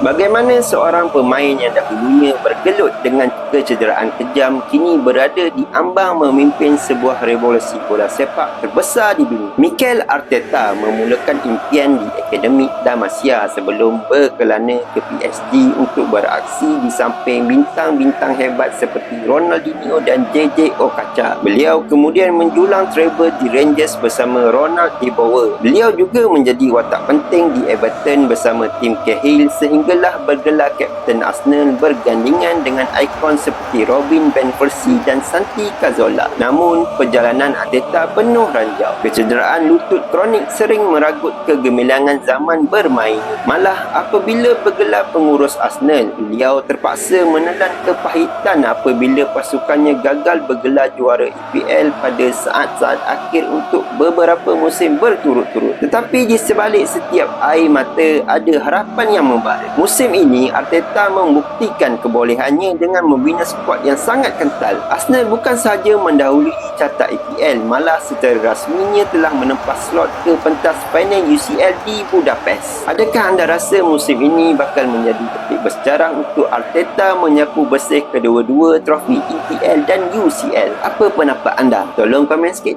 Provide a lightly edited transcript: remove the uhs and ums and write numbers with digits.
Bagaimana seorang pemain yang dahulunya bergelut dengan kecederaan kejam kini berada di ambang memimpin sebuah revolusi bola sepak terbesar di dunia? Mikel Arteta memulakan impian di Akademik Damasia sebelum berkelana ke PSG untuk beraksi di samping bintang-bintang hebat seperti Ronaldinho dan JJ Okocha. Beliau kemudian menjulang treble di Rangers bersama Ronald De Boer. Beliau juga menjadi watak penting di Everton bersama Tim Cahill sehinggalah bergelar Kapten Arsenal bergandingan dengan ikon seperti Robin van Persie dan Santi Cazorla. Namun, perjalanan Arteta penuh ranjau. Kecederaan lutut kronik sering meragut kegemilangan zaman bermain. Malah, apabila bergelar pengurus Arsenal, beliau terpaksa menelan kepahitan apabila pasukannya gagal bergelar juara EPL pada saat-saat akhir untuk beberapa musim berturut-turut. Tetapi di sebalik setiap air mata ada harapan yang membara. Musim ini, Arteta membuktikan kebolehannya dengan membina skuad yang sangat kental. Arsenal bukan sahaja mendahului carta EPL, malah secara rasminya telah menempah slot ke pentas final UCL di Budapest. Adakah anda rasa musim ini bakal menjadi detik bersejarah untuk Arteta menyapu bersih kedua-dua trofi EPL dan UCL? Apa pendapat anda? Tolong komen sikit.